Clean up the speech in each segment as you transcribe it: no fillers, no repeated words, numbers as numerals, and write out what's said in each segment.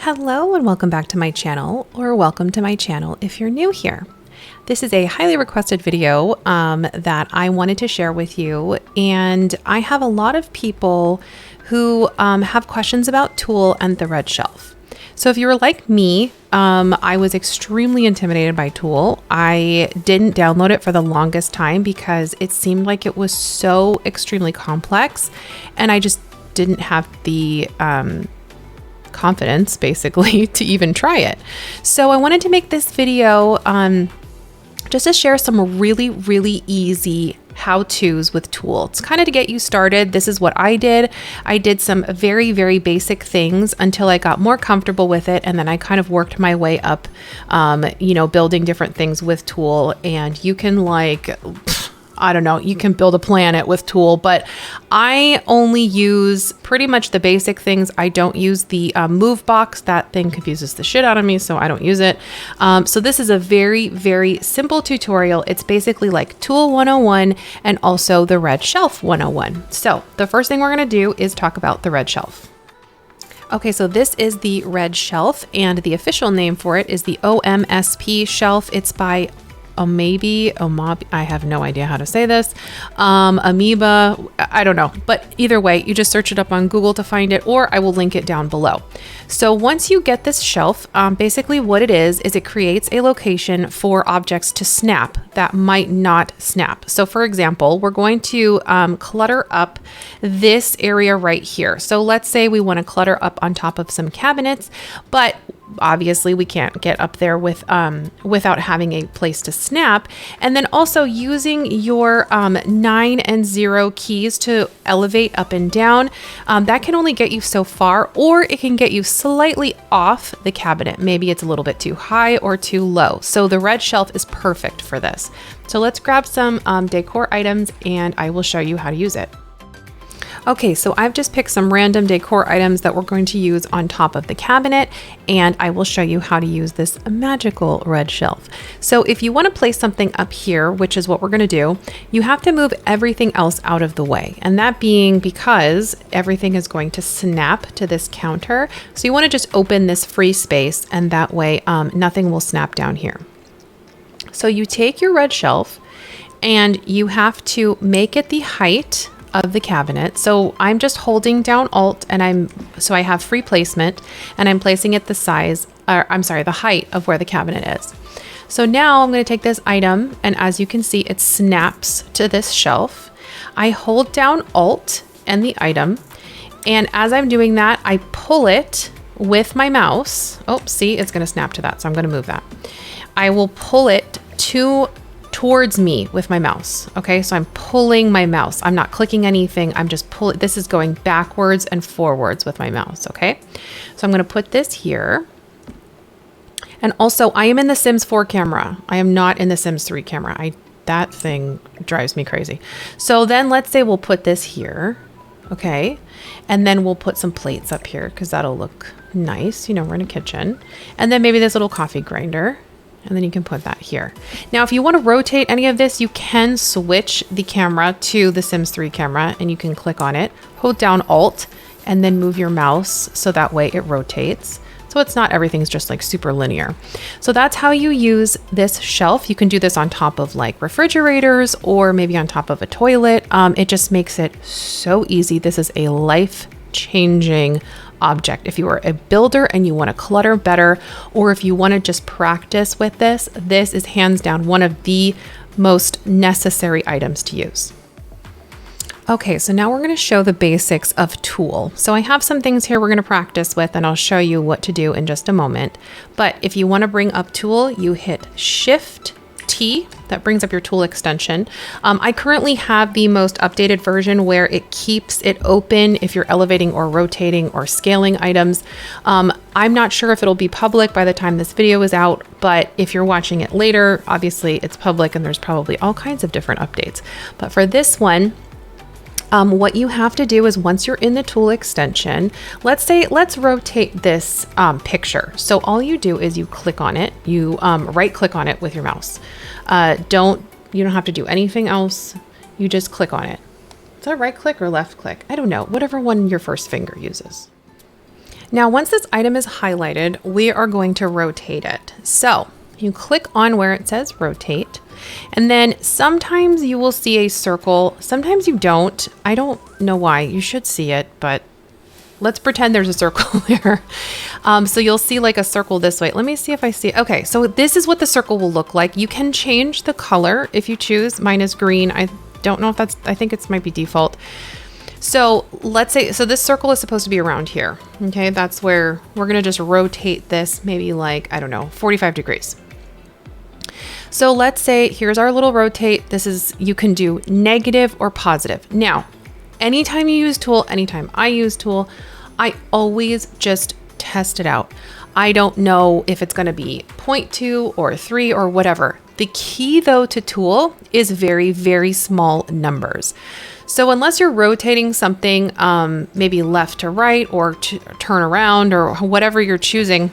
Hello and welcome back to my channel, or welcome to my channel if you're new here. This is a highly requested video that I wanted to share with you, and I have a lot of people who have questions about Tool and the Red Shelf. So if you were like me, I was extremely intimidated by Tool. I didn't download it for the longest time because it seemed like it was so extremely complex, and I just didn't have the confidence basically to even try it. So I wanted to make this video just to share some really easy how-tos with Tool. It's kind of to get you started. This is what I did. I did some very basic things until I got more comfortable with it, and then I kind of worked my way up, building different things with Tool. And you can I don't know, you can build a planet with Tool, but I only use pretty much the basic things. I don't use the move box. That thing confuses the shit out of me, so I don't use it. So this is a very simple tutorial. It's basically like Tool 101 and also the Red Shelf 101. So the first thing we're gonna do is talk about the Red Shelf. Okay, so this is the Red Shelf, and the official name for it is the OMSP shelf. It's by Omabi, I have no idea how to say this. Amoeba, I don't know. But either way, you just search it up on Google to find it, or I will link it down below. So once you get this shelf, basically what it is it creates a location for objects to snap that might not snap. So for example, we're going to clutter up this area right here. So let's say we want to clutter up on top of some cabinets, but obviously we can't get up there without having a place to snap. And then also using your 9 and 0 keys to elevate up and down, that can only get you so far, or it can get you slightly off the cabinet. Maybe it's a little bit too high or too low. So the Red Shelf is perfect for this. So let's grab some decor items and I will show you how to use it. Okay, so I've just picked some random decor items that we're going to use on top of the cabinet, and I will show you how to use this magical Red Shelf. So if you want to place something up here, which is what we're going to do, you have to move everything else out of the way. And that being because everything is going to snap to this counter. So you want to just open this free space, and that way nothing will snap down here. So you take your Red Shelf and you have to make it the height of the cabinet. So I'm just holding down Alt, and I have free placement, and I'm placing it the height of where the cabinet is. So now I'm going to take this item, and as you can see, it snaps to this shelf. I hold down Alt and the item, and as I'm doing that, I pull it with my mouse. Oh, see, it's going to snap to that, so I'm going to move that. I will pull it towards me with my mouse. Okay, so I'm pulling my mouse. I'm not clicking anything. I'm just pulling. This is going backwards and forwards with my mouse. Okay, so I'm going to put this here. And also, I am in the Sims 4 camera. I am not in the Sims 3 camera. That thing drives me crazy. So then let's say we'll put this here. Okay, and then we'll put some plates up here because that'll look nice. You know, we're in a kitchen. And then maybe this little coffee grinder. And then you can put that here. Now, if you want to rotate any of this, you can switch the camera to the Sims 3 camera, and you can click on it, hold down Alt, and then move your mouse so that way it rotates. So it's not everything's just like super linear. So that's how you use this shelf. You can do this on top of like refrigerators or maybe on top of a toilet. It just makes it so easy. This is a life-changing object. If you are a builder and you want to clutter better, or if you want to just practice with this, this is hands down one of the most necessary items to use. Okay, so now we're going to show the basics of Tool. So I have some things here we're going to practice with, and I'll show you what to do in just a moment. But if you want to bring up Tool, you hit Shift T, that brings up your Tool extension. I currently have the most updated version where it keeps it open if you're elevating or rotating or scaling items. I'm not sure if it'll be public by the time this video is out, but if you're watching it later, obviously it's public and there's probably all kinds of different updates. But for this one, what you have to do is once you're in the Tool extension, let's rotate this picture. So all you do is you click on it, you right click on it with your mouse. You don't have to do anything else. You just click on it. Is that right click or left click? I don't know, whatever one your first finger uses. Now, once this item is highlighted, we are going to rotate it. So you click on where it says rotate, and then sometimes you will see a circle. Sometimes you don't. I don't know why. You should see it, but let's pretend there's a circle there. So you'll see like a circle this way. Let me see if I see. Okay, so this is what the circle will look like. You can change the color if you choose. Mine is green. I don't know if that's, I think it might be default. So let's say, so this circle is supposed to be around here. Okay, that's where we're gonna just rotate this maybe like, I don't know, 45 degrees. So let's say here's our little rotate. This is, you can do negative or positive. Now, anytime you use tool, anytime I use tool, I always just test it out. I don't know if it's gonna be 0.2 or 3 or whatever. The key though to tool is very, very small numbers. So unless you're rotating something maybe left to right or to turn around or whatever you're choosing,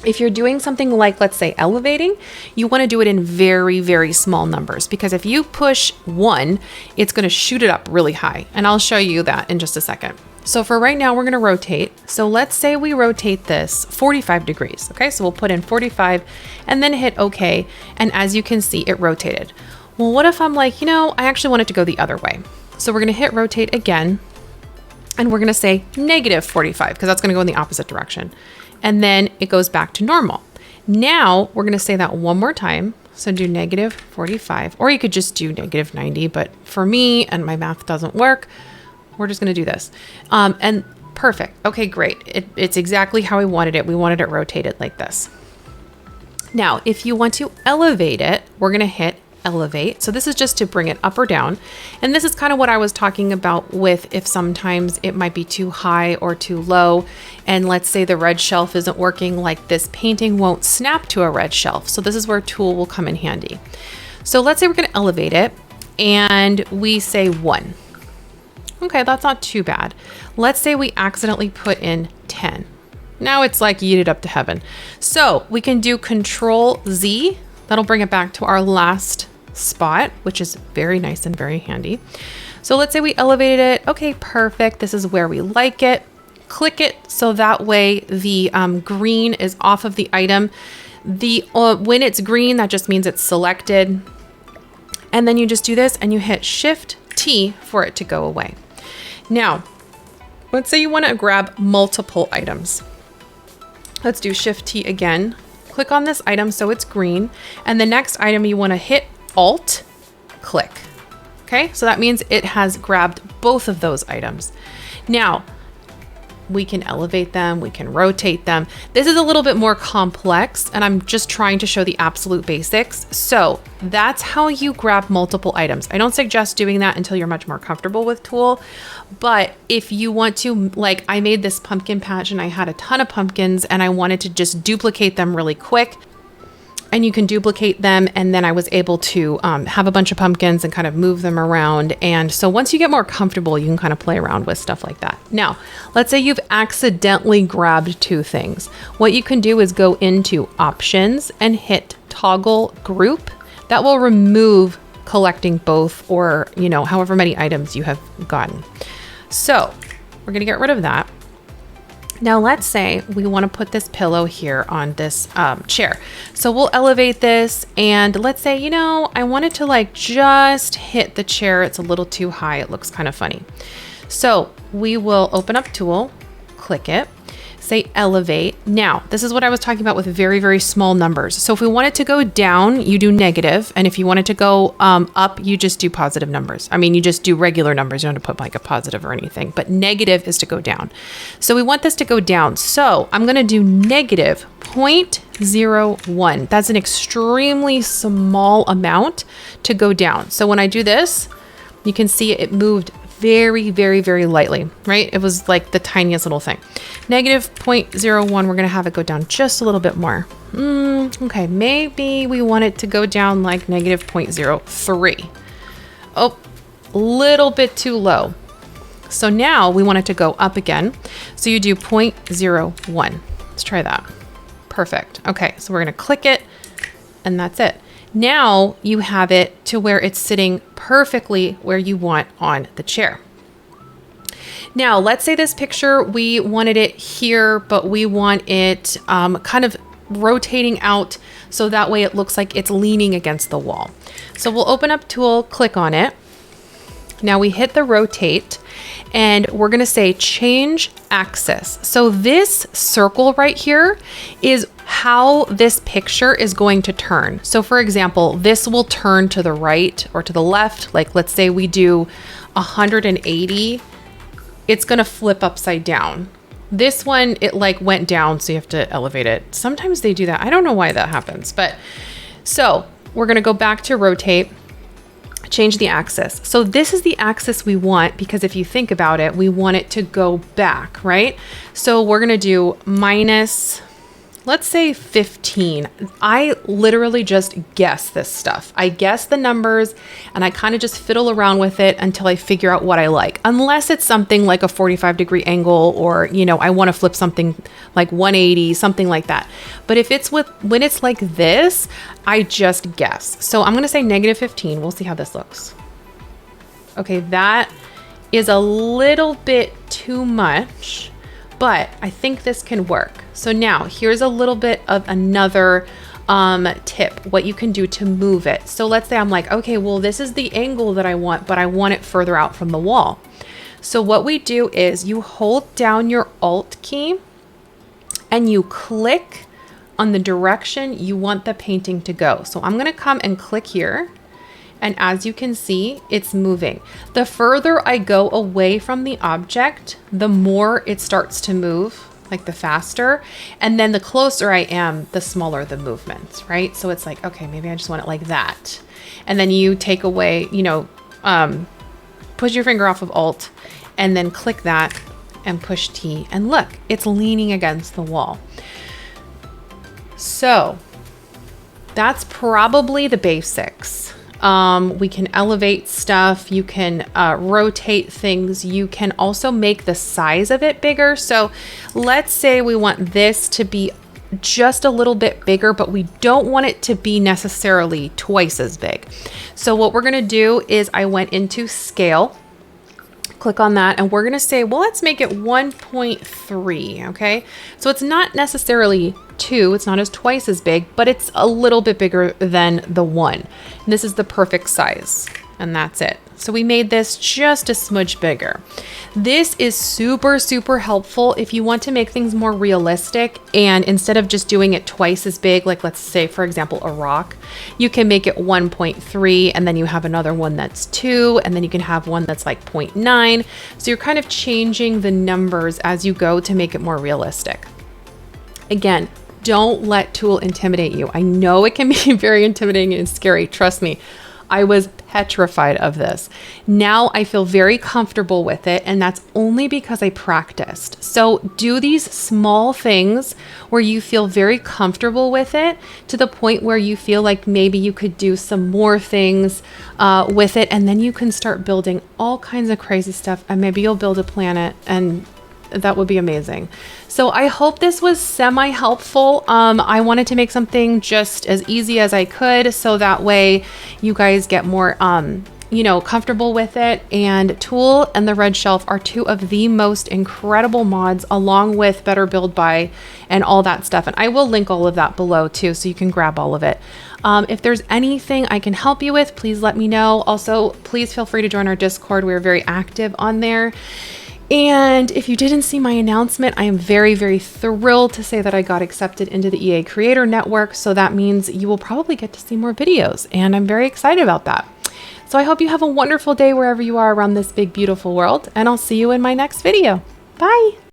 if you're doing something like, let's say, elevating, you want to do it in very, very small numbers, because if you push 1, it's going to shoot it up really high. And I'll show you that in just a second. So for right now, we're going to rotate. So let's say we rotate this 45 degrees. Okay, so we'll put in 45 and then hit OK. And as you can see, it rotated. Well, what if I'm like, I actually want it to go the other way. So we're going to hit rotate again. And we're going to say negative 45, because that's going to go in the opposite direction. And then it goes back to normal. Now we're going to say that one more time. So do negative 45, or you could just do negative 90. But for me, and my math doesn't work, we're just going to do this. And perfect. Okay, great. It's exactly how we wanted it. We wanted it rotated like this. Now, if you want to elevate it, we're going to hit elevate. So this is just to bring it up or down. And this is kind of what I was talking about with if sometimes it might be too high or too low. And let's say the red shelf isn't working, like this painting won't snap to a red shelf. So this is where tool will come in handy. So let's say we're going to elevate it and we say 1. Okay, that's not too bad. Let's say we accidentally put in 10. Now it's like yeet it up to heaven. So we can do Control Z. That'll bring it back to our last spot, which is very nice and very handy. So let's say we elevated it. Okay, perfect. This is where we like it. Click it so that way the green is off of the item. When it's green, that just means it's selected. And then you just do this and you hit Shift T for it to go away. Now, let's say you want to grab multiple items. Let's do Shift T again. Click on this item so it's green, and the next item you want to hit Alt, click. Okay, so that means it has grabbed both of those items. Now, we can elevate them, we can rotate them. This is a little bit more complex, and I'm just trying to show the absolute basics. So that's how you grab multiple items. I don't suggest doing that until you're much more comfortable with tool. But if you want to, like I made this pumpkin patch and I had a ton of pumpkins and I wanted to just duplicate them really quick. And you can duplicate them, and then I was able to have a bunch of pumpkins and kind of move them around. And so once you get more comfortable, you can kind of play around with stuff like that. Now, let's say you've accidentally grabbed 2 things. What you can do is go into Options and hit Toggle Group. That will remove collecting both, or however many items you have gotten. So we're going to get rid of that. Now let's say we want to put this pillow here on this chair. So we'll elevate this, and let's say, I want it to like just hit the chair. It's a little too high. It looks kind of funny. So we will open up Tool, click it, say Elevate. Now, this is what I was talking about with very, very small numbers. So if we want it to go down, you do negative. And if you want it to go up, you just do positive numbers. I mean, you just do regular numbers. You don't have to put like a positive or anything, but negative is to go down. So we want this to go down. So I'm going to do negative 0.01. That's an extremely small amount to go down. So when I do this, you can see it moved very, very, very lightly, right? It was like the tiniest little thing. Negative 0.01, we're gonna have it go down just a little bit more. Okay, maybe we want it to go down like negative 0.03. Oh, a little bit too low. So now we want it to go up again. So you do 0.01. Let's try that. Perfect. Okay, so we're gonna click it, and that's it. Now you have it to where it's sitting perfectly where you want on the chair. Now, let's say this picture, we wanted it here, but we want it kind of rotating out so that way it looks like it's leaning against the wall. So we'll open up Tool, click on it. Now we hit the rotate and we're gonna say change axis. So this circle right here is how this picture is going to turn. So for example, this will turn to the right or to the left. Like let's say we do 180, it's gonna flip upside down. This one, it like went down, so you have to elevate it. Sometimes they do that. I don't know why that happens, but so we're gonna go back to rotate, change the axis. So this is the axis we want because if you think about it, we want it to go back, right? So we're gonna do minus, let's say 15. I literally just guess this stuff. I guess the numbers and I kind of just fiddle around with it until I figure out what I like. Unless it's something like a 45-degree angle or, you know, I want to flip something like 180, something like that. But if it's when it's like this, I just guess. So I'm going to say negative 15. We'll see how this looks. Okay, that is a little bit too much, but I think this can work. So now here's a little bit of another tip, what you can do to move it. So let's say I'm like, okay, well, this is the angle that I want, but I want it further out from the wall. So what we do is you hold down your Alt key and you click on the direction you want the painting to go. So I'm gonna come and click here. And as you can see, it's moving. The further I go away from the object, the more it starts to move, like the faster. And then the closer I am, the smaller the movements, right? So it's like, okay, maybe I just want it like that. And then you take away, you know, push your finger off of Alt and then click that and push T. And look, it's leaning against the wall. So that's probably the basics. We can elevate stuff, you can rotate things, you can also make the size of it bigger. So let's say we want this to be just a little bit bigger, but we don't want it to be necessarily twice as big. So what we're gonna do is I went into scale, click on that, and we're gonna say, well, let's make it 1.3, okay? So it's not necessarily 2, it's not as twice as big, but it's a little bit bigger than the 1. And this is the perfect size, and that's it. So we made this just a smudge bigger. This is super, super helpful if you want to make things more realistic, and instead of just doing it twice as big, like let's say, for example, a rock, you can make it 1.3, and then you have another one that's 2, and then you can have one that's like 0.9. So you're kind of changing the numbers as you go to make it more realistic. Again, don't let Tool intimidate you. I know it can be very intimidating and scary. Trust me, I was petrified of this. Now I feel very comfortable with it, and that's only because I practiced. So do these small things where you feel very comfortable with it to the point where you feel like maybe you could do some more things with it, and then you can start building all kinds of crazy stuff, and maybe you'll build a planet, and that would be amazing. So I hope this was semi-helpful. I wanted to make something just as easy as I could, so that way you guys get more, you know, comfortable with it. And Tool and the Red Shelf are two of the most incredible mods, along with Better Build By and all that stuff. And I will link all of that below too, so you can grab all of it. If there's anything I can help you with, please let me know. Also, please feel free to join our Discord. We're very active on there. And if you didn't see my announcement, I am very, very thrilled to say that I got accepted into the EA Creator Network. So that means you will probably get to see more videos, and I'm very excited about that. So I hope you have a wonderful day wherever you are around this big, beautiful world, and I'll see you in my next video. Bye.